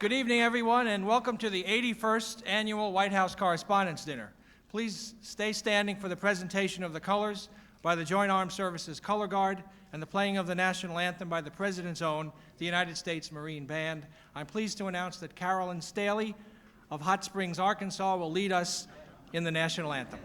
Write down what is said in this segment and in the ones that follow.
Good evening, everyone, and welcome to the 81st Annual White House Correspondents' Dinner. Please stay standing for the presentation of the colors by the Joint Armed Services Color Guard and the playing of the national anthem by the President's own, the United States Marine Band. I'm pleased to announce that Carolyn Staley of Hot Springs, Arkansas, will lead us in the national anthem.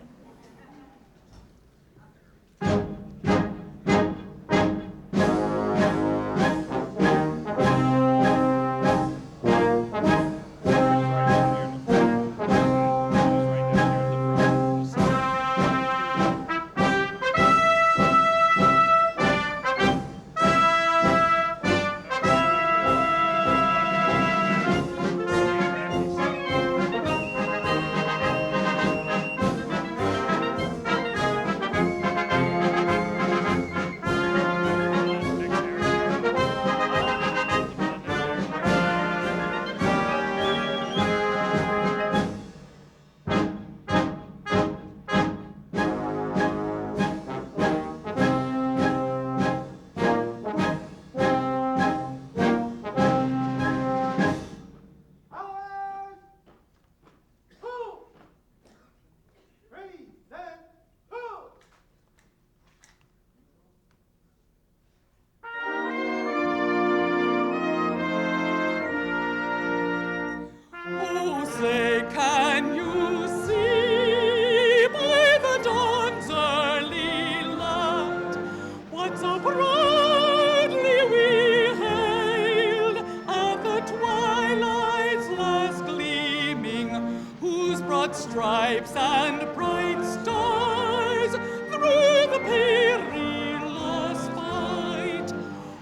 Stripes and bright stars through the perilous fight.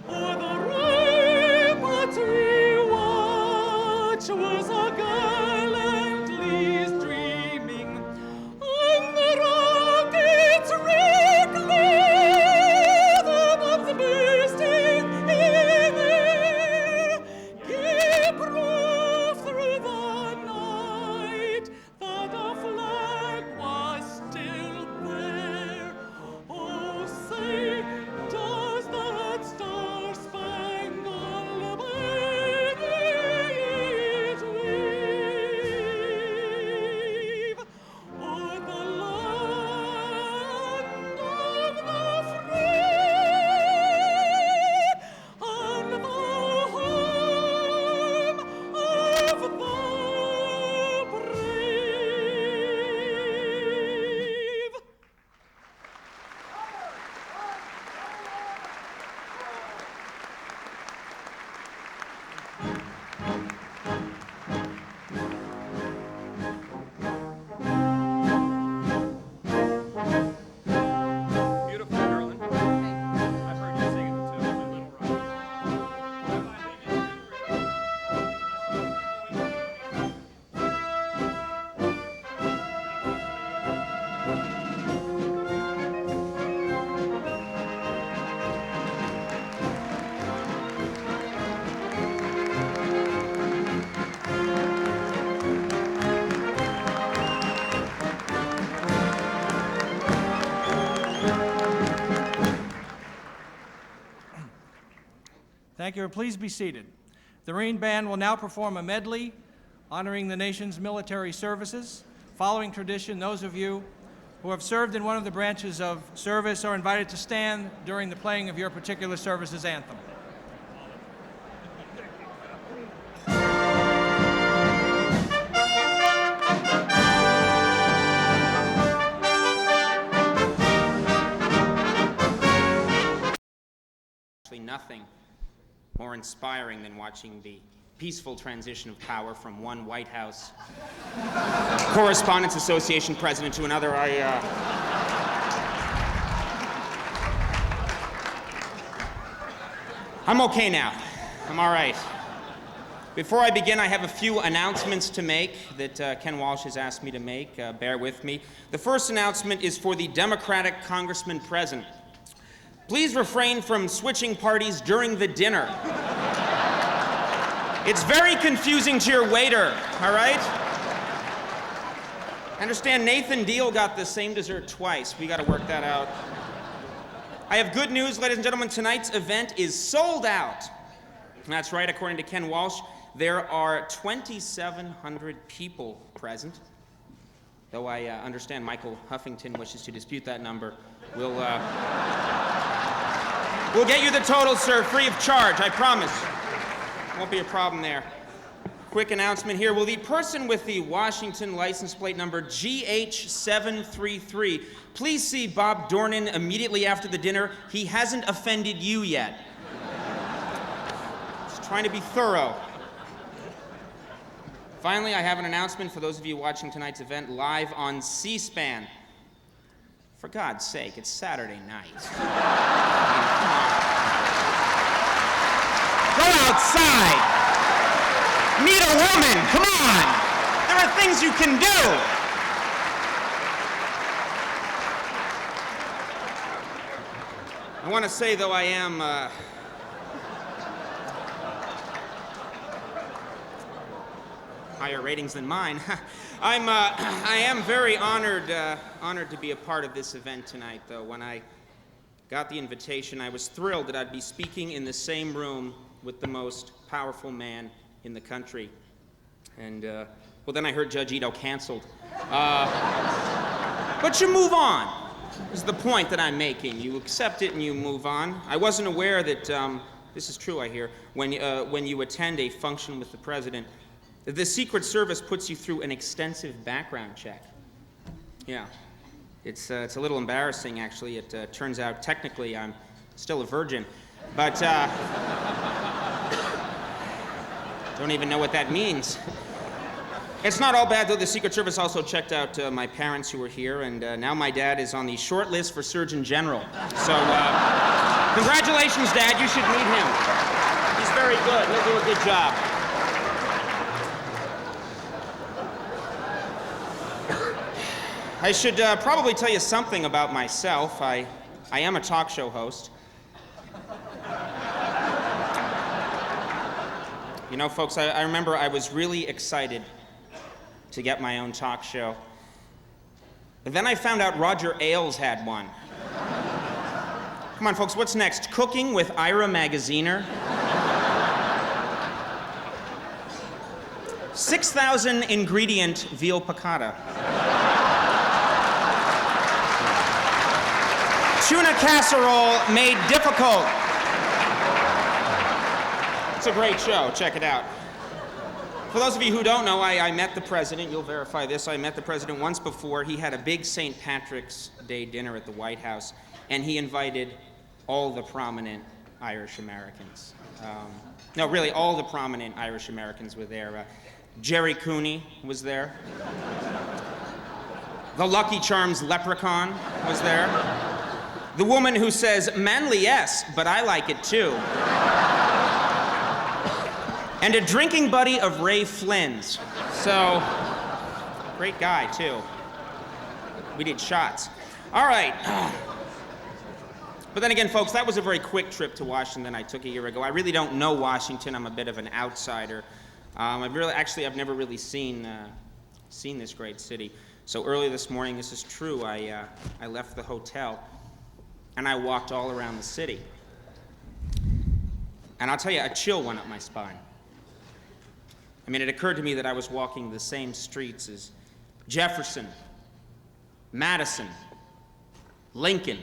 O'er the ramparts we watch was a gallantly streaming, and the rockets' red glare, the bombs bursting in air, gave proof through the night that the flag was still there. Oh, say, does that star-spangled banner yet wave o'er the land of the free and the home of the brave? Beautiful, Carolyn. I've heard you sing it too, my little rock. Thank you. Please be seated. The Marine Band will now perform a medley honoring the nation's military services. Following tradition, those of you who have served in one of the branches of service are invited to stand during the playing of your particular service's anthem. Nothing more inspiring than watching the peaceful transition of power from one White House Correspondents Association president to another. I'm okay now. I'm all right. Before I begin, I have a few announcements to make that Ken Walsh has asked me to make. Bear with me. The first announcement is for the Democratic congressman present. Please refrain from switching parties during the dinner. It's very confusing to your waiter, all right? I understand Nathan Deal got the same dessert twice. We got to work that out. I have good news, ladies and gentlemen. Tonight's event is sold out. That's right, according to Ken Walsh. there are 2,700 people present. Though I understand Michael Huffington wishes to dispute that number. We'll get you the total, sir, free of charge, I promise. Won't be a problem there. Quick announcement here. Will the person with the Washington license plate number GH733 please see Bob Dornan immediately after the dinner? He hasn't offended you yet. Just trying to be thorough. Finally, I have an announcement for those of you watching tonight's event live on C-SPAN. For God's sake, it's Saturday night. Come on. Go outside! Meet a woman, come on! There are things you can do! I want to say, though, I am, higher ratings than mine. I am very honored to be a part of this event tonight, though. When I got the invitation, I was thrilled that I'd be speaking in the same room with the most powerful man in the country. And, well, then I heard Judge Ito canceled. But you move on, is the point that I'm making. You accept it and you move on. I wasn't aware that, this is true, I hear, when you attend a function with the president, the Secret Service puts you through an extensive background check. Yeah. It's a little embarrassing, actually. It turns out, technically, I'm still a virgin. But, don't even know what that means. It's not all bad, though. The Secret Service also checked out my parents who were here, and now my dad is on the short list for Surgeon General. So, congratulations, Dad. You should meet him. He's very good. He'll do a good job. I should probably tell you something about myself. I am a talk show host. You know, folks, I remember I was really excited to get my own talk show. But then I found out Roger Ailes had one. Come on, folks, what's next? Cooking with Ira Magaziner? 6,000 ingredient veal piccata. Tuna casserole made difficult. It's a great show. Check it out. For those of you who don't know, I met the president. You'll verify this. I met the president once before. He had a big St. Patrick's Day dinner at the White House, and he invited all the prominent Irish Americans. No, really, all the prominent Irish Americans were there. Jerry Cooney was there. The Lucky Charms leprechaun was there. The woman who says, manly yes, but I like it too. And a drinking buddy of Ray Flynn's. So, great guy, too. We did shots. All right. But then again, folks, that was a very quick trip to Washington I took a year ago. I really don't know Washington. I'm a bit of an outsider. I've never really seen this great city. So early this morning, this is true, I left the hotel and I walked all around the city. And I'll tell you, a chill went up my spine. I mean, it occurred to me that I was walking the same streets as Jefferson, Madison, Lincoln,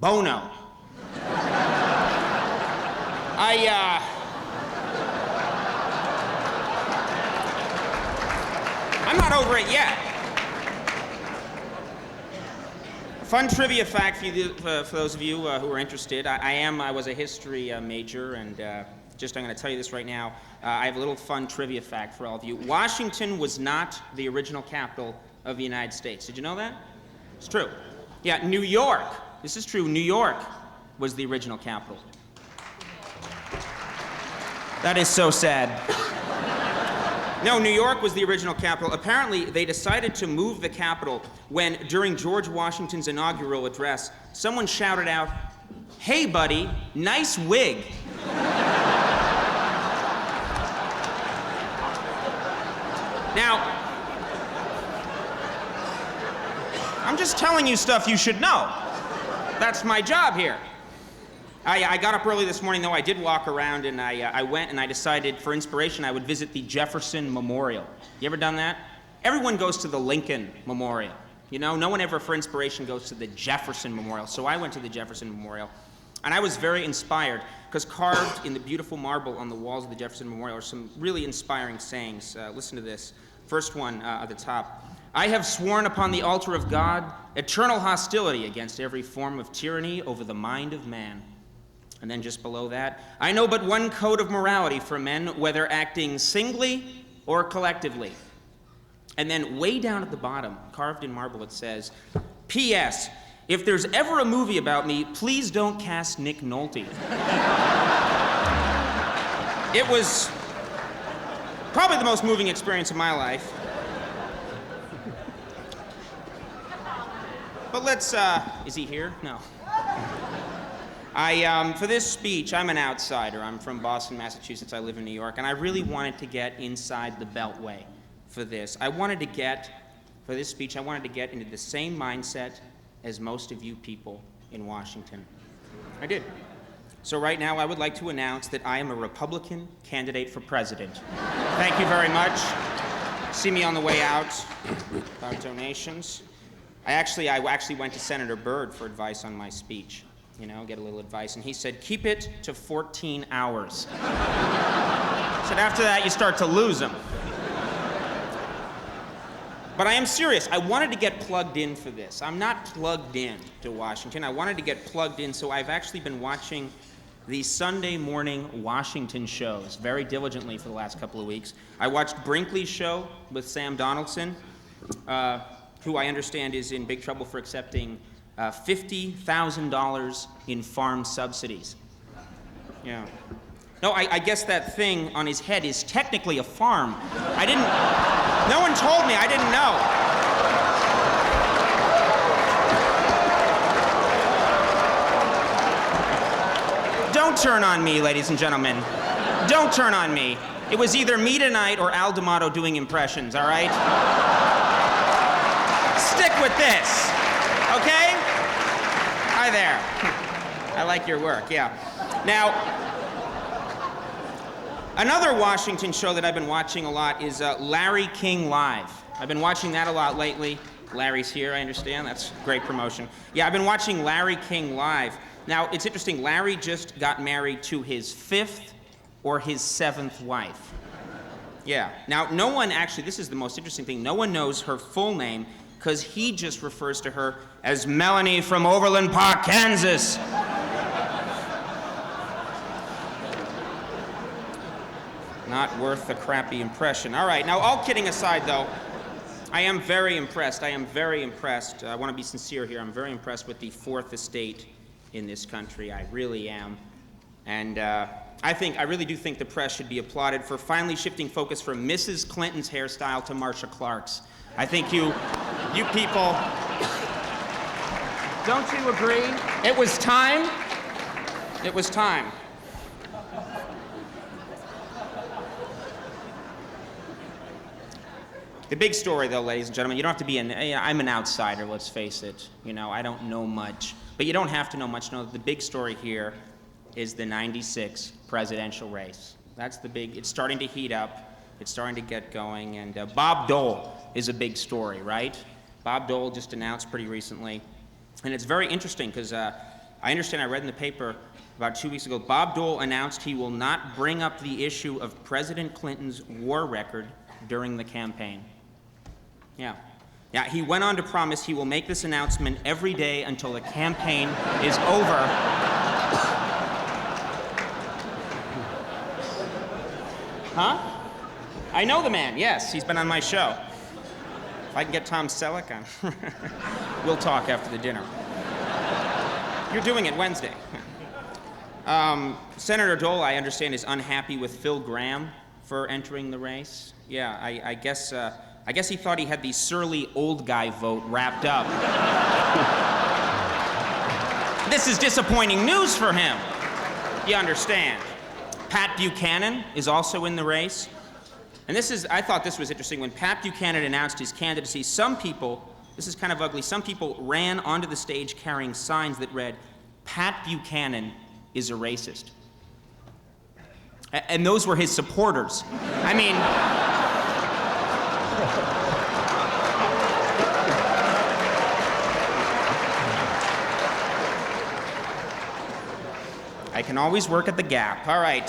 Bono. I'm not over it yet. Fun trivia fact for those of you who are interested. I was a history major, and I'm going to tell you this right now. I have a little fun trivia fact for all of you. Washington was not the original capital of the United States. Did you know that? It's true. Yeah, New York. This is true. New York was the original capital. That is so sad. No, New York was the original capital. Apparently, they decided to move the capital when, during George Washington's inaugural address, someone shouted out, "Hey, buddy, nice wig." Now, I'm just telling you stuff you should know. That's my job here. I got up early this morning, though. I did walk around, and I went and I decided for inspiration I would visit the Jefferson Memorial. You ever done that? Everyone goes to the Lincoln Memorial. You know, no one ever for inspiration goes to the Jefferson Memorial. So I went to the Jefferson Memorial, and I was very inspired because carved in the beautiful marble on the walls of the Jefferson Memorial are some really inspiring sayings. Listen to this. First one at the top. I have sworn upon the altar of God eternal hostility against every form of tyranny over the mind of man. And then just below that, I know but one code of morality for men, whether acting singly or collectively. And then way down at the bottom, carved in marble, it says, P.S. If there's ever a movie about me, please don't cast Nick Nolte. It was probably the most moving experience of my life. But let's, is he here? No. For this speech, I'm an outsider. I'm from Boston, Massachusetts. I live in New York, and I really wanted to get inside the Beltway for this. For this speech, I wanted to get into the same mindset as most of you people in Washington. I did. So right now, I would like to announce that I am a Republican candidate for president. Thank you very much. See me on the way out. About donations. I actually went to Senator Byrd for advice on my speech. You know, get a little advice. And he said, keep it to 14 hours. Said after that, you start to lose them. But I am serious. I wanted to get plugged in for this. I'm not plugged in to Washington. I wanted to get plugged in, so I've actually been watching the Sunday morning Washington shows very diligently for the last couple of weeks. I watched Brinkley's show with Sam Donaldson, who I understand is in big trouble for accepting $50,000 in farm subsidies. Yeah. No, I guess that thing on his head is technically a farm. No one told me, I didn't know. Don't turn on me, ladies and gentlemen. Don't turn on me. It was either me tonight or Al D'Amato doing impressions, all right? Stick with this, okay? Hi there. I like your work, yeah. Now, another Washington show that I've been watching a lot is Larry King Live. I've been watching that a lot lately. Larry's here, I understand. That's great promotion. Yeah, I've been watching Larry King Live. Now, it's interesting. Larry just got married to his 5th or his 7th wife. Yeah. Now, no one actually, this is the most interesting thing, no one knows her full name because he just refers to her as Melanie from Overland Park, Kansas. Not worth the crappy impression. All right, now all kidding aside, though, I am very impressed. I want to be sincere here. I'm very impressed with the Fourth Estate in this country. I really am. And I really do think the press should be applauded for finally shifting focus from Mrs. Clinton's hairstyle to Marsha Clark's. I think you people, don't you agree? It was time. It was time. The big story, though, ladies and gentlemen, you don't have to be I'm an outsider, let's face it. You know, I don't know much. But you don't have to know much. No, the big story here is the '96 presidential race. That's the big, it's starting to heat up. It's starting to get going. And Bob Dole is a big story, right? Bob Dole just announced pretty recently. And it's very interesting because I understand, I read in the paper about 2 weeks ago, Bob Dole announced he will not bring up the issue of President Clinton's war record during the campaign. Yeah. Yeah, he went on to promise he will make this announcement every day until the campaign is over. Huh? I know the man, yes. He's been on my show. If I can get Tom Selleck on, we'll talk after the dinner. You're doing it Wednesday. Senator Dole, I understand, is unhappy with Phil Gramm for entering the race. Yeah, I guess he thought he had the surly old guy vote wrapped up. This is disappointing news for him. You understand. Pat Buchanan is also in the race. And I thought this was interesting. When Pat Buchanan announced his candidacy, some people, this is kind of ugly, some people ran onto the stage carrying signs that read, Pat Buchanan is a racist. And those were his supporters. I mean, I can always work at the Gap. All right.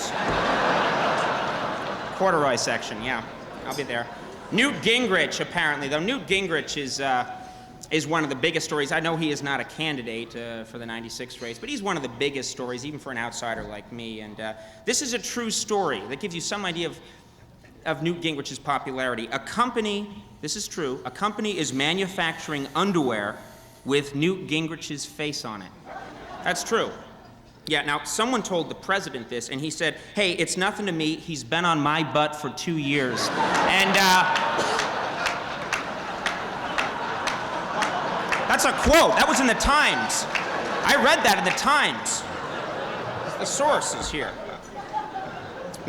Corduroy section, yeah, I'll be there. Newt Gingrich, apparently, though. Newt Gingrich is one of the biggest stories. I know he is not a candidate for the 96 race, but he's one of the biggest stories, even for an outsider like me. And this is a true story that gives you some idea of Newt Gingrich's popularity. A company, this is true, a company is manufacturing underwear with Newt Gingrich's face on it. That's true. Yeah, now, someone told the president this, and he said, hey, it's nothing to me. He's been on my butt for 2 years. And that's a quote. That was in the Times. I read that in the Times. The source is here.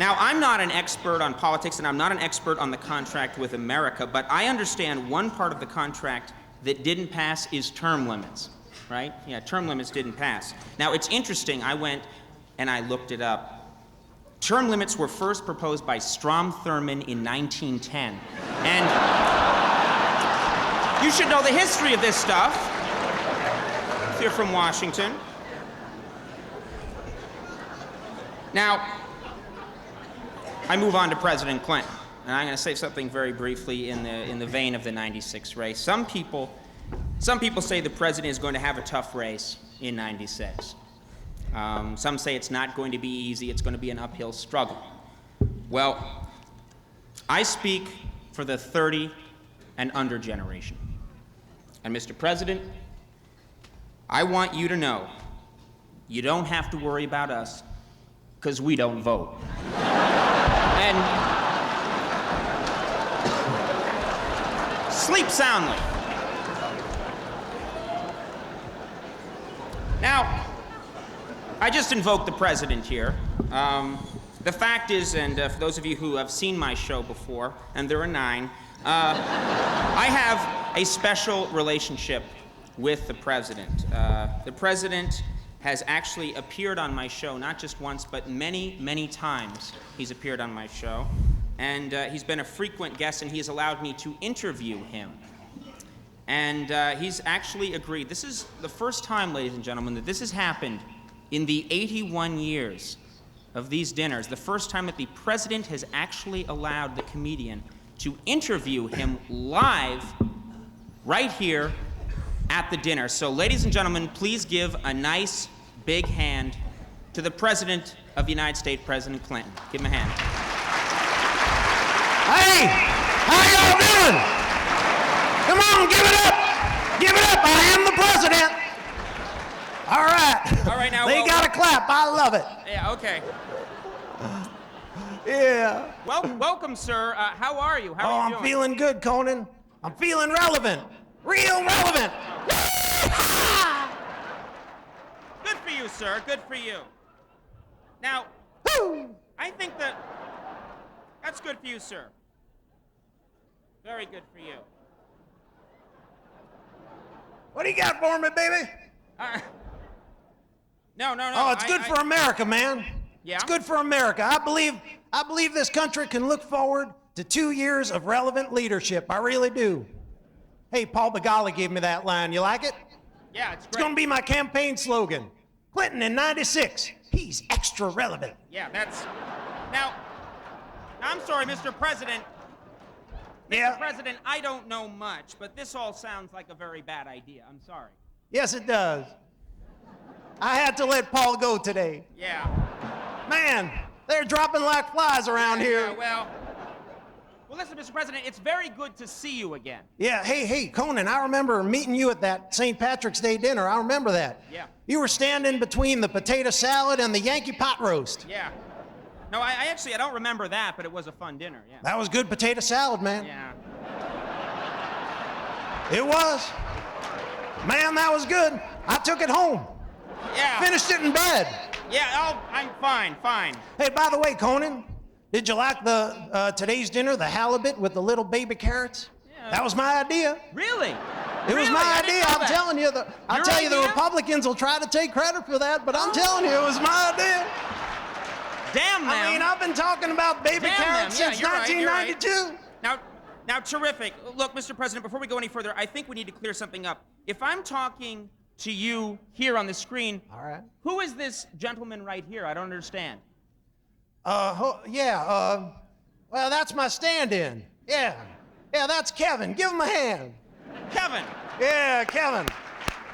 Now, I'm not an expert on politics, and I'm not an expert on the contract with America, but I understand one part of the contract that didn't pass is term limits. Right? Yeah, term limits didn't pass. Now, it's interesting. I went and I looked it up. Term limits were first proposed by Strom Thurmond in 1910. And you should know the history of this stuff if you're from Washington. Now, I move on to President Clinton. And I'm going to say something very briefly in the vein of the 96 race. Some people say the president is going to have a tough race in 96. Some say it's not going to be easy, it's going to be an uphill struggle. Well, I speak for the 30 and under generation. And Mr. President, I want you to know you don't have to worry about us because we don't vote. And sleep soundly. Now, I just invoked the president here. The fact is, and for those of you who have seen my show before, and there are 9, I have a special relationship with the president. The president has actually appeared on my show, not just once, but many, many times he's appeared on my show. And he's been a frequent guest, and he has allowed me to interview him. And he's actually agreed. This is the first time, ladies and gentlemen, that this has happened in the 81 years of these dinners. The first time that the president has actually allowed the comedian to interview him live right here at the dinner. So, ladies and gentlemen, please give a nice, big hand to the President of the United States, President Clinton. Give him a hand. Hey, how y'all doing? Come on, give it up! Give it up! I am the president! All right. All right, now. They gotta clap. I love it. Yeah, okay. Yeah. Well, welcome, sir. How are you? How are you I'm doing? feeling good, Conan. I'm feeling relevant. Real relevant. Good for you, sir. Good for you. Now, Woo! I think that's good for you, sir. Very good for you. What do you got for me, baby? No. Oh, it's good for America, man. Yeah? It's good for America. I believe this country can look forward to 2 years of relevant leadership. I really do. Hey, Paul Begala gave me that line. You like it? Yeah, it's It's great. gonna be my campaign slogan. Clinton in 96. He's extra relevant. Yeah, that's... Now, I'm sorry, Mr. President. Yeah. Mr. President, I don't know much, but this all sounds like a very bad idea. I'm sorry. Yes, it does. I had to let Paul go today. Yeah. Man, they're dropping like flies around here. Yeah, well, listen, Mr. President, it's very good to see you again. Yeah, hey, Conan, I remember meeting you at that St. Patrick's Day dinner. I remember that. Yeah. You were standing between the potato salad and the Yankee pot roast. Yeah. No, I actually, I don't remember that, but it was a fun dinner, yeah. That was good potato salad, man. Yeah. It was. Man, that was good. I took it home. Yeah. Finished it in bed. Yeah, I'm fine. Hey, by the way, Conan, did you like the today's dinner, the halibut with the little baby carrots? Yeah. That was my idea. Really? It was Really? my I didn't idea. know I'm that. telling you. I'll Your tell you, the idea? Republicans will try to take credit for that, but I'm telling you, it was my idea. Damn them. I mean, I've been talking about baby Damn carrots them. Yeah, since you're right, you're right. 1992. Now, terrific. Look, Mr. President, before we go any further, I think we need to clear something up. If I'm talking to you here on the screen, All right. who is this gentleman right here? I don't understand. Well, that's my stand-in. Yeah, that's Kevin. Give him a hand. Kevin. Yeah, Kevin.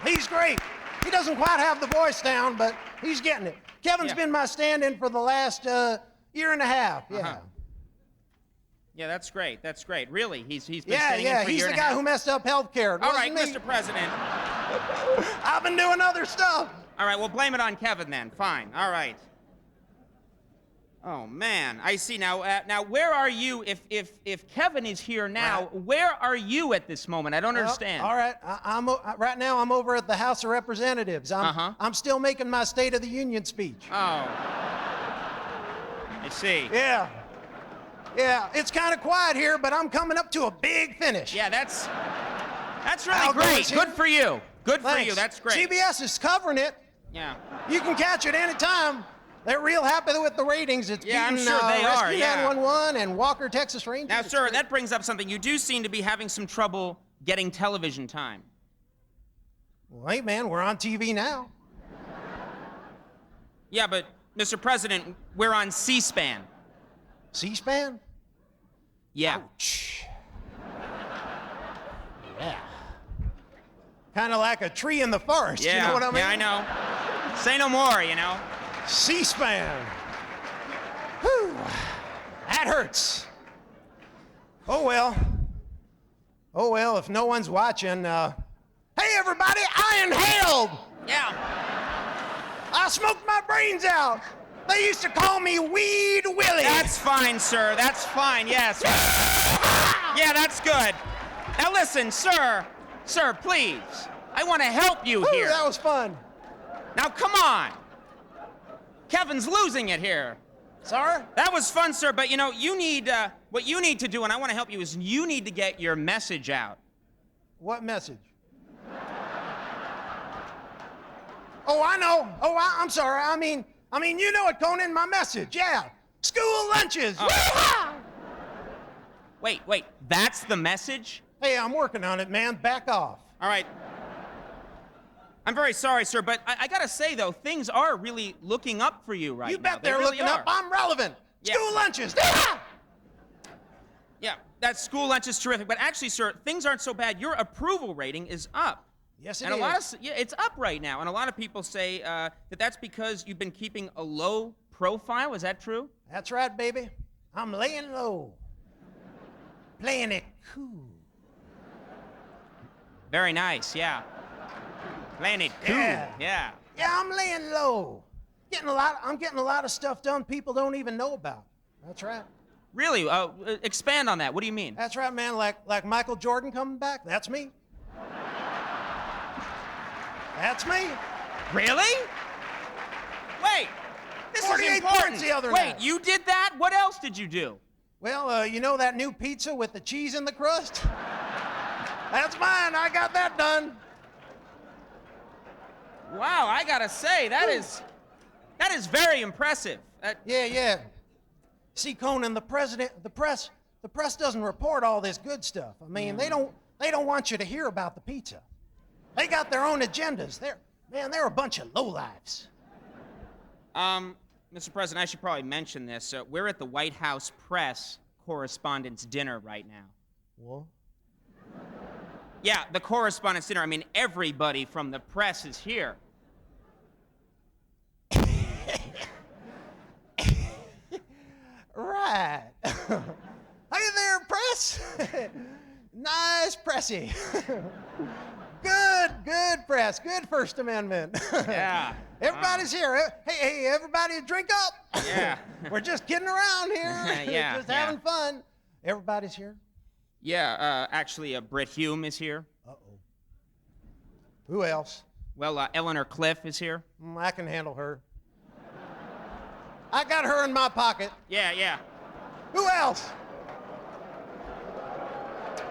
He's great. He doesn't quite have the voice down, but he's getting it. Kevin's Yeah. been my stand-in for the last year and a half. Yeah. Uh-huh. Yeah, that's great. That's great. Really, he's been Yeah, standing in for a he's year the and a guy half. who messed up healthcare. All right, wasn't he? Mr. President. I've been doing other stuff. All right, well, blame it on Kevin then. Fine. All right. Oh man, I see now. Now, where are you? If Kevin is here now, Right. where are you at this moment? I don't understand. All right, right now I'm over at the House of Representatives. I'm still making my State of the Union speech. Oh. I see. Yeah, it's kind of quiet here, but I'm coming up to a big finish. Yeah, that's really Al great. Gore's here. Good for you. Good for Thanks. you. That's great. CBS is covering it. Yeah. You can catch it anytime. They're real happy with the ratings. It's Yeah, I'm beating sure they are, Rescue yeah. 911 and Walker, Texas Rangers. Now, It's sir, great. that brings up something. You do seem to be having some trouble getting television time. Well, hey, man, we're on TV now. Yeah, but Mr. President, we're on C-SPAN. C-SPAN? Yeah. Ouch. Yeah. Kind of like a tree in the forest, Yeah. you know what I mean? Yeah, I know. Say no more, you know. C-SPAN. Whew. That hurts. Oh, well, if no one's watching, hey, everybody, I inhaled. Yeah. I smoked my brains out. They used to call me Weed Willie. That's fine, sir. That's fine. Yes. Yeah, that's good. Now listen, sir. Sir, please. I want to help you Whew, here. that was fun. Now come on. Kevin's losing it here. Sorry? That was fun, sir, but you know, what you need to do, and I want to help you, is you need to get your message out. What message? Oh, I know. Oh, I'm sorry. I mean, you know it, Conan, my message. Yeah. School lunches. Oh. Woo-ha! Wait, that's the message? Hey, I'm working on it, man. Back off. All right. I'm very sorry, sir, but I gotta say, though, things are really looking up for you right now. You bet They they're really looking are. up. I'm relevant. Yeah. School lunches. Ah! Yeah, that school lunch is terrific, but actually, sir, things aren't so bad. Your approval rating is up. Yes, it And is. a lot of, yeah, it's up right now, and a lot of people say that that's because you've been keeping a low profile. Is that true? That's right, baby. I'm laying low. Playing it cool. Very nice, yeah. Playing it cool, Yeah. yeah. Yeah, I'm laying low. I'm getting a lot of stuff done people don't even know about. That's right. Really? Expand on that. What do you mean? That's right, man. Like Michael Jordan coming back. That's me. That's me. Really? Wait, this is 48 important. points the other Wait, night. you did that? What else did you do? Well, you know that new pizza with the cheese in the crust? That's mine. I got that done. Wow, I gotta say, that is very impressive. Yeah. See, Conan, the press doesn't report all this good stuff. I mean, they don't want you to hear about the pizza. They got their own agendas. They're a bunch of lowlifes. Mr. President, I should probably mention this. We're at the White House Press Correspondents' dinner right now. What? Yeah, the Correspondents' dinner. I mean, everybody from the press is here. Right. Hey there, press. Nice pressy. Good press. Good First Amendment. Yeah. Everybody's here. Hey, everybody drink up. Yeah. We're just kidding around here. Yeah, Just yeah. having fun. Everybody's here. Yeah, actually, Britt Hume is here. Uh-oh. Who else? Well, Eleanor Cliff is here. I can handle her. I got her in my pocket. Yeah. Who else?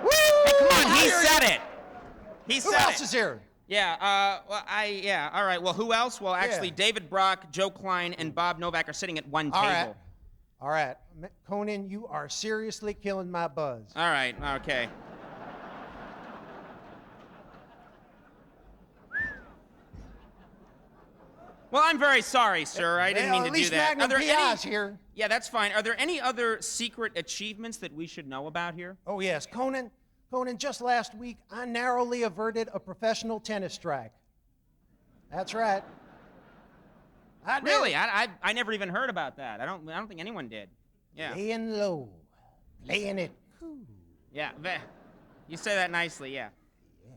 Woo! Hey, come on, I he hear said you. it. He Who said else it. is here? Yeah, yeah, all right. Well, who else? Well, actually, Yeah. David Brock, Joe Klein, and Bob Novak are sitting at one All table. right. All right. Conan, you are seriously killing my buzz. All right, okay. Well, I'm very sorry, sir. I didn't mean to at do least that. Magnum PI's here. Yeah, that's fine. Are there any other secret achievements that we should know about here? Oh, yes. Conan, just last week, I narrowly averted a professional tennis strike. That's right. I did. Really? I never even heard about that. I don't think anyone did. Yeah. Laying low. Laying it cool. Yeah. You say that nicely, yeah.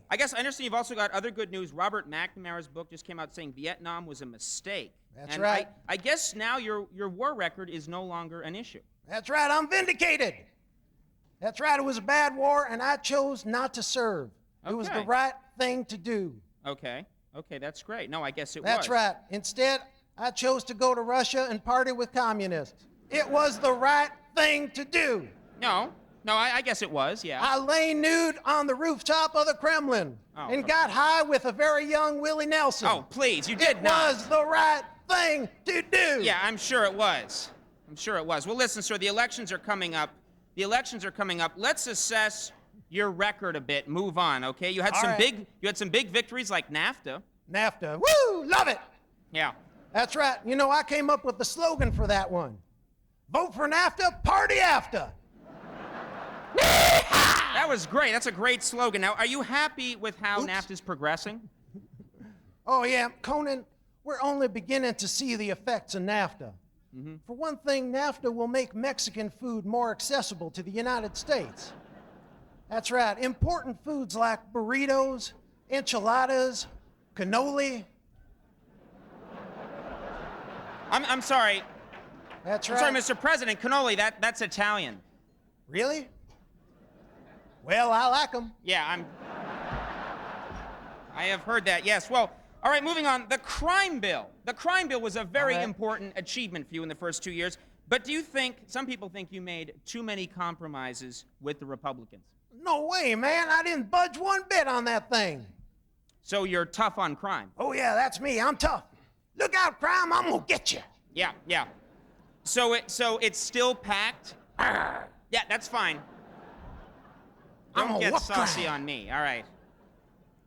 I guess I understand you've also got other good news. Robert McNamara's book just came out saying Vietnam was a mistake. That's and right. I guess now your war record is no longer an issue. That's right. I'm vindicated. That's right. It was a bad war, and I chose not to serve. It was the Okay. right thing to do. Okay. Okay, that's great. No, I guess it was. That's right. Instead, I chose to go to Russia and party with communists. It was the right thing to do. No, I guess it was, yeah. I lay nude on the rooftop of the Kremlin Oh, and okay. got high with a very young Willie Nelson. Oh, please, you did It not. was the right thing to do. Yeah, I'm sure it was. I'm sure it was. Well, listen, sir, the elections are coming up. Let's assess your record a bit. Move on, okay? You had All right. some big victories like NAFTA. NAFTA. Woo! Love it. Yeah. That's right. You know, I came up with the slogan for that one. Vote for NAFTA, party after. That was great. That's a great slogan. Now, are you happy with how Oops. NAFTA's progressing? Oh, yeah, Conan, we're only beginning to see the effects of NAFTA. For one thing, NAFTA will make Mexican food more accessible to the United States. That's right. Important foods like burritos, enchiladas, cannoli. I'm sorry. That's I'm right. sorry, Mr. President. Cannoli, that's Italian. Really? Well, I like them. Yeah, I have heard that, yes. Well, all right, moving on. The crime bill. The crime bill was a very All right. important achievement for you in the first 2 years. But do you think, some people think you made too many compromises with the Republicans? No way, man. I didn't budge one bit on that thing. So you're tough on crime? Oh, yeah, that's me. I'm tough. Look out, crime. I'm going to get you. Yeah. So it's still packed? Yeah, that's fine. I'm Don't a get whoop saucy crime. on me. All right.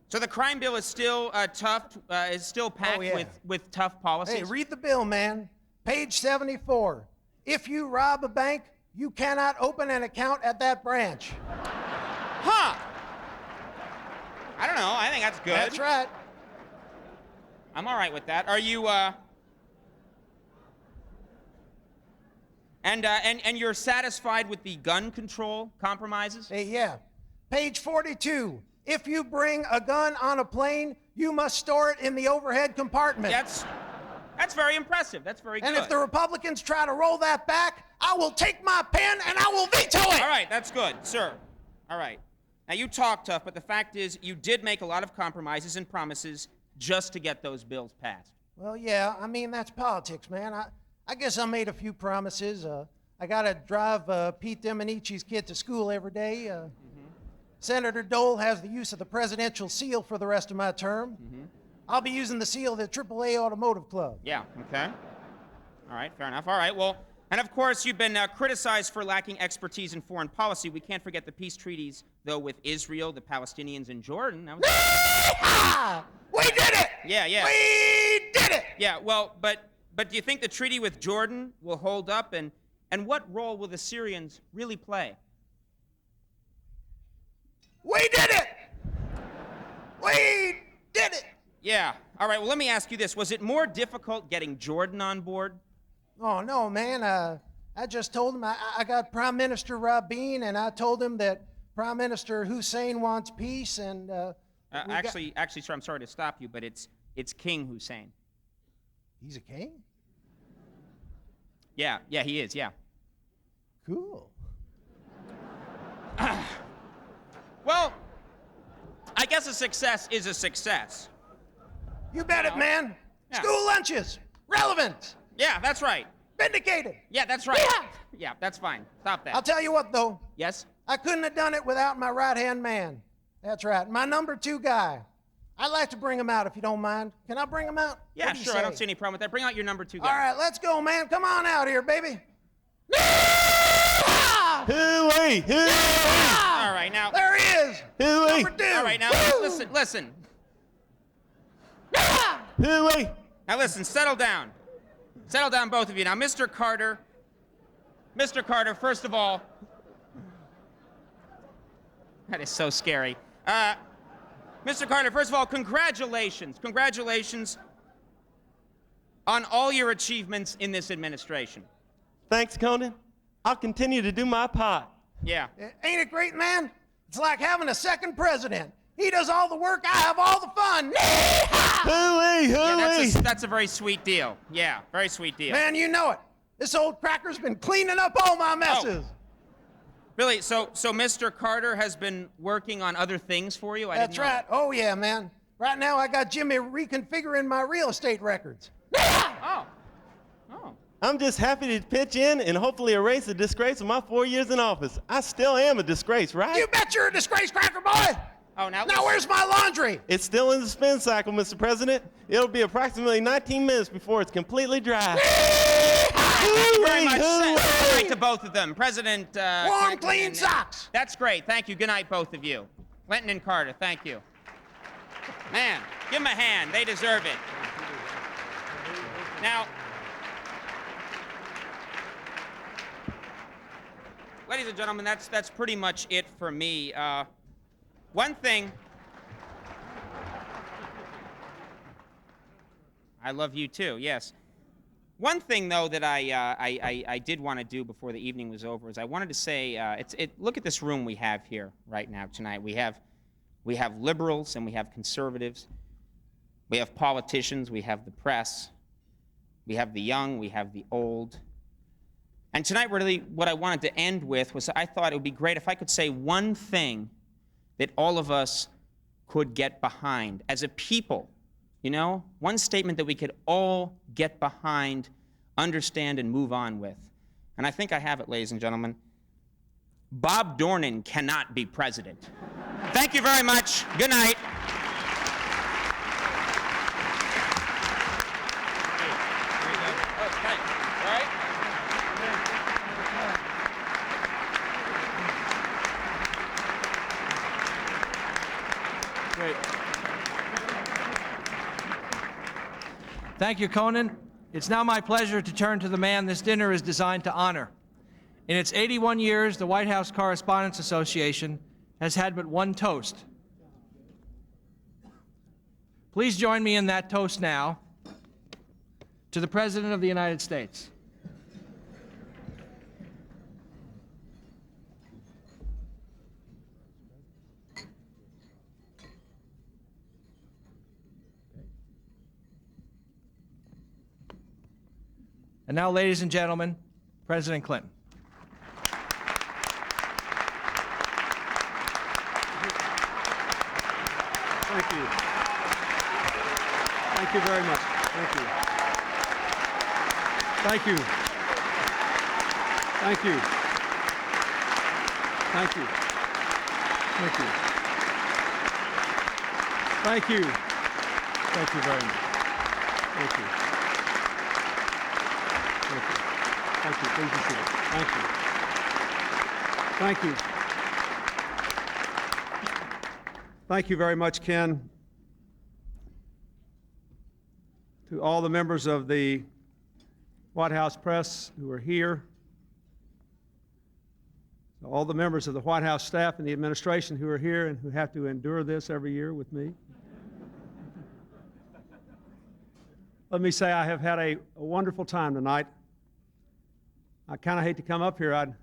So the crime bill is still tough. Is still packed yeah. with tough policies. Hey, read the bill, man. Page 74. If you rob a bank, you cannot open an account at that branch. Huh? I don't know. I think that's good. That's right. I'm all right with that. Are you? And you're satisfied with the gun control compromises? Hey, yeah. Page 42. If you bring a gun on a plane, you must store it in the overhead compartment. That's very impressive. That's very And good. if the Republicans try to roll that back, I will take my pen and I will veto it. All right, that's good, sir. All right. Now you talk tough, but the fact is, you did make a lot of compromises and promises just to get those bills passed. Well, yeah, I mean, that's politics, man. I guess I made a few promises. I got to drive Pete Demonici's kid to school every day. Senator Dole has the use of the presidential seal for the rest of my term. I'll be using the seal of the AAA Automotive Club. Yeah, okay. All right, fair enough. All right, well, and of course, you've been criticized for lacking expertise in foreign policy. We can't forget the peace treaties, though, with Israel, the Palestinians, and Jordan. That was... Ah! We did it! Yeah. We did it! Yeah, well, but do you think the treaty with Jordan will hold up, and what role will the Syrians really play? We did it! We did it! Yeah. All right, well, let me ask you this. Was it more difficult getting Jordan on board? Oh, no, man. I just told him I got Prime Minister Rabin, and I told him that Prime Minister Hussein wants peace, and Actually, sir, I'm sorry to stop you, but it's King Hussein. He's a king? Yeah, he is, yeah. Cool. Well, I guess a success is a success. You bet it, man. Yeah. School lunches. Relevant. Yeah, that's right. Vindicated. Yeah, that's right. Yeah. Yeah, that's fine. Stop that. I'll tell you what, though. Yes? I couldn't have done it without my right-hand man. That's right. My number 2 guy. I'd like to bring him out if you don't mind. Can I bring him out? Yeah, What do you sure. I don't say? see any problem with that. Bring out your number 2 guy. All right, let's go, man. Come on out here, baby. Hooey! Hooey! All right, now. There he is. Hooey! Number 2. All right, now Woo! listen. Hooey! Now listen, settle down. Settle down, both of you. Now, Mr. Carter, first of all, that is so scary. Mr. Carter, first of all, congratulations. Congratulations on all your achievements in this administration. Thanks, Conan. I'll continue to do my part. Yeah. Ain't it great, man? It's like having a second president. He does all the work, I have all the fun. Hooey! Hooey! Yeah, that's a very sweet deal. Yeah, very sweet deal. Man, you know it. This old cracker's been cleaning up all my messes. Really? So Mr. Carter has been working on other things for you? That's right. Oh, yeah, man. Right now, I got Jimmy reconfiguring my real estate records. Oh. I'm just happy to pitch in and hopefully erase the disgrace of my 4 years in office. I still am a disgrace, right? You bet you're a disgrace, cracker boy. Oh, now Where's my laundry? It's still in the spin cycle, Mr. President. It'll be approximately 19 minutes before it's completely dry. Thank you very much. Hooey! Good night to both of them. President Warm, Clinton clean and- socks. That's great. Thank you. Good night, both of you. Clinton and Carter, thank you. Man, give them a hand. They deserve it. Now, ladies and gentlemen, that's pretty much it for me. One thing. I love you too, yes. One thing, though, that I did want to do before the evening was over is I wanted to say, look at this room we have here right now tonight. We have liberals and we have conservatives. We have politicians. We have the press. We have the young. We have the old. And tonight, really, what I wanted to end with was I thought it would be great if I could say one thing that all of us could get behind as a people. You know, one statement that we could all get behind, understand, and move on with. And I think I have it, ladies and gentlemen. Bob Dornan cannot be president. Thank you very much. Good night. Great. Thank you, Conan. It's now my pleasure to turn to the man this dinner is designed to honor. In its 81 years, the White House Correspondents Association has had but one toast. Please join me in that toast now to the President of the United States. And now, ladies and gentlemen, President Clinton. Thank you. Thank you very much. Thank you. Thank you. Thank you. Thank you. Thank you. Thank you. Thank you very much. Thank you. Thank you. Thank you. Please be seated. Thank you. Thank you. Thank you very much, Ken. To all the members of the White House press who are here, to all the members of the White House staff and the administration who are here and who have to endure this every year with me. Let me say I have had a wonderful time tonight. I kind of hate to come up here. I'd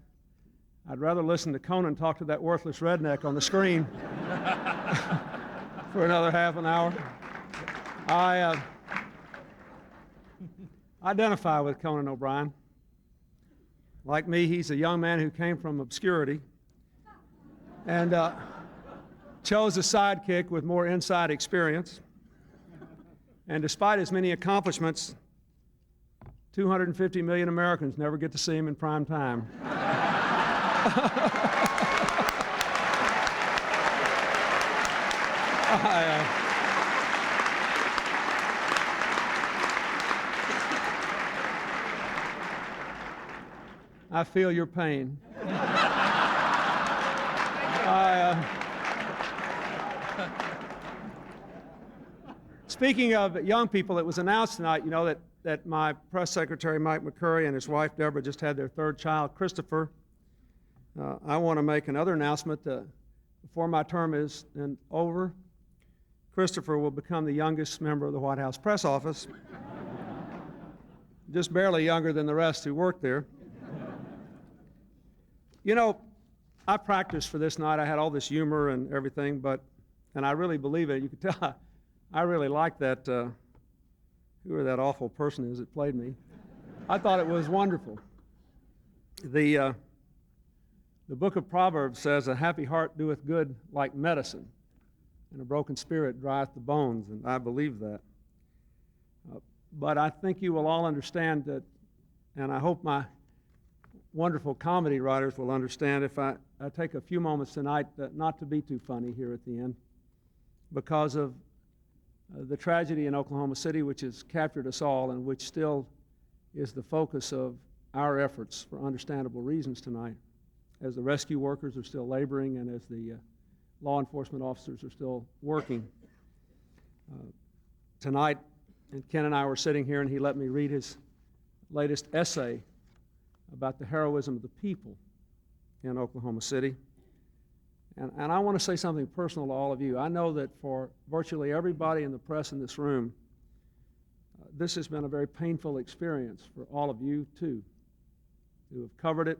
rather listen to Conan talk to that worthless redneck on the screen for another half an hour. I identify with Conan O'Brien. Like me, he's a young man who came from obscurity and chose a sidekick with more inside experience. And despite his many accomplishments, 250 million Americans never get to see him in prime time. I feel your pain. Speaking of young people, it was announced tonight, you know, that my press secretary, Mike McCurry, and his wife, Deborah, just had their third child, Christopher. I want to make another announcement. Before my term is over, Christopher will become the youngest member of the White House press office, just barely younger than the rest who work there. You know, I practiced for this night. I had all this humor and everything, and I really believe it. You could tell I really liked that, whoever that awful person is that played me. I thought it was wonderful. The book of Proverbs says, a happy heart doeth good like medicine, and a broken spirit drieth the bones, and I believe that. But I think you will all understand that, and I hope my wonderful comedy writers will understand if I take a few moments tonight not to be too funny here at the end, because of the tragedy in Oklahoma City, which has captured us all and which still is the focus of our efforts for understandable reasons tonight, as the rescue workers are still laboring and as the law enforcement officers are still working. Tonight, and Ken and I were sitting here, and he let me read his latest essay about the heroism of the people in Oklahoma City. And I want to say something personal to all of you. I know that for virtually everybody in the press in this room, this has been a very painful experience for all of you, too, who have covered it,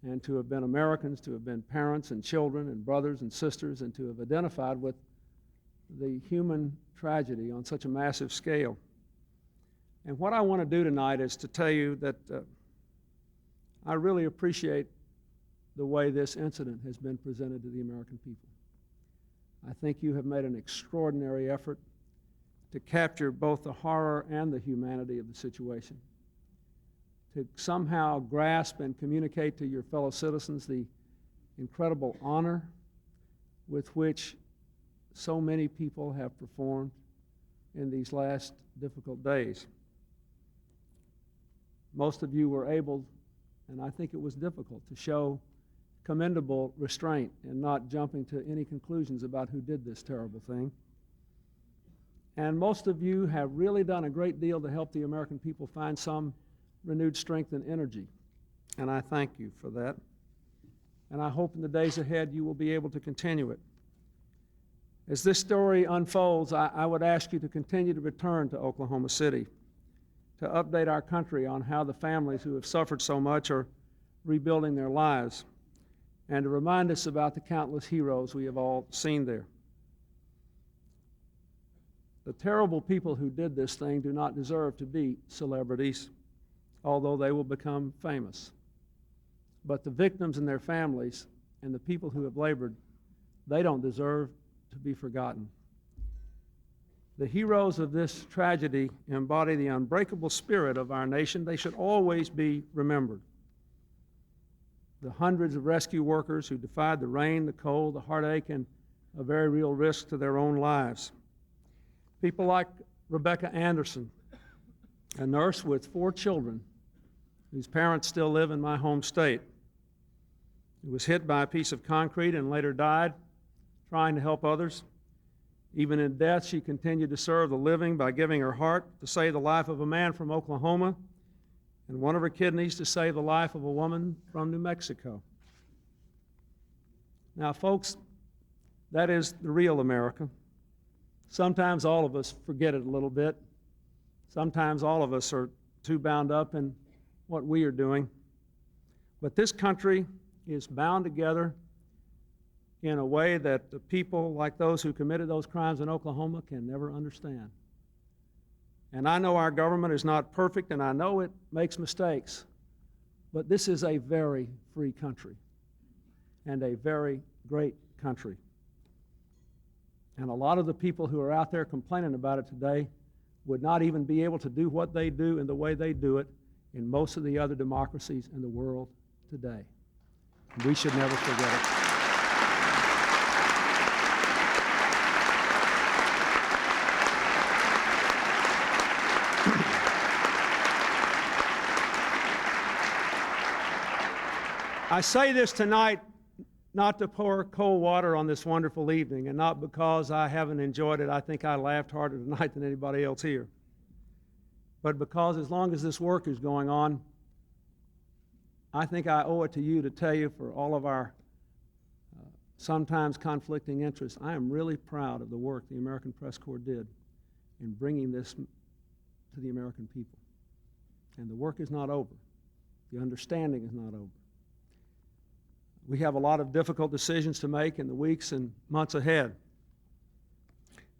and to have been Americans, to have been parents and children and brothers and sisters, and to have identified with the human tragedy on such a massive scale. And what I want to do tonight is to tell you that I really appreciate the way this incident has been presented to the American people. I think you have made an extraordinary effort to capture both the horror and the humanity of the situation, to somehow grasp and communicate to your fellow citizens the incredible honor with which so many people have performed in these last difficult days. Most of you were able, and I think it was difficult, to show commendable restraint in not jumping to any conclusions about who did this terrible thing. And most of you have really done a great deal to help the American people find some renewed strength and energy, and I thank you for that. And I hope in the days ahead you will be able to continue it. As this story unfolds, I would ask you to continue to return to Oklahoma City, to update our country on how the families who have suffered so much are rebuilding their lives, and to remind us about the countless heroes we have all seen there. The terrible people who did this thing do not deserve to be celebrities, although they will become famous. But the victims and their families and the people who have labored, they don't deserve to be forgotten. The heroes of this tragedy embody the unbreakable spirit of our nation. They should always be remembered. The hundreds of rescue workers who defied the rain, the cold, the heartache, and a very real risk to their own lives. People like Rebecca Anderson, a nurse with 4 children whose parents still live in my home state, who was hit by a piece of concrete and later died trying to help others. Even in death, she continued to serve the living by giving her heart to save the life of a man from Oklahoma and one of her kidneys to save the life of a woman from New Mexico. Now, folks, that is the real America. Sometimes all of us forget it a little bit. Sometimes all of us are too bound up in what we are doing. But this country is bound together in a way that the people like those who committed those crimes in Oklahoma can never understand. And I know our government is not perfect, and I know it makes mistakes, but this is a very free country and a very great country. And a lot of the people who are out there complaining about it today would not even be able to do what they do in the way they do it in most of the other democracies in the world today. We should never forget it. I say this tonight not to pour cold water on this wonderful evening, and not because I haven't enjoyed it. I think I laughed harder tonight than anybody else here. But because as long as this work is going on, I think I owe it to you to tell you, for all of our sometimes conflicting interests, I am really proud of the work the American Press Corps did in bringing this to the American people. And the work is not over. The understanding is not over. We have a lot of difficult decisions to make in the weeks and months ahead.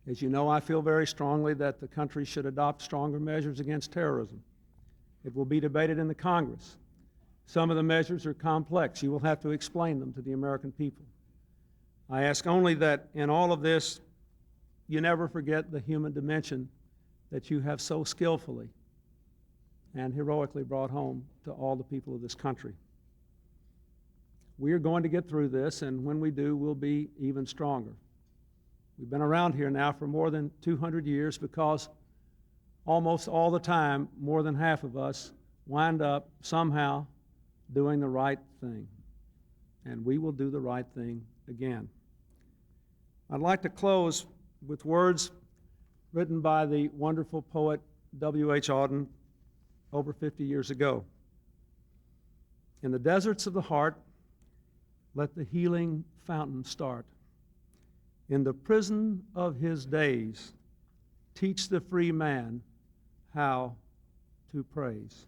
As you know, I feel very strongly that the country should adopt stronger measures against terrorism. It will be debated in the Congress. Some of the measures are complex. You will have to explain them to the American people. I ask only that in all of this, you never forget the human dimension that you have so skillfully and heroically brought home to all the people of this country. We are going to get through this, and when we do, we'll be even stronger. We've been around here now for more than 200 years because almost all the time, more than half of us wind up somehow doing the right thing. And we will do the right thing again. I'd like to close with words written by the wonderful poet W.H. Auden over 50 years ago. In the deserts of the heart, let the healing fountain start. In the prison of his days, teach the free man how to praise.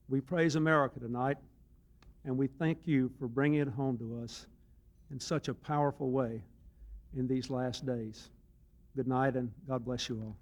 We praise America tonight, and we thank you for bringing it home to us in such a powerful way in these last days. Good night, and God bless you all.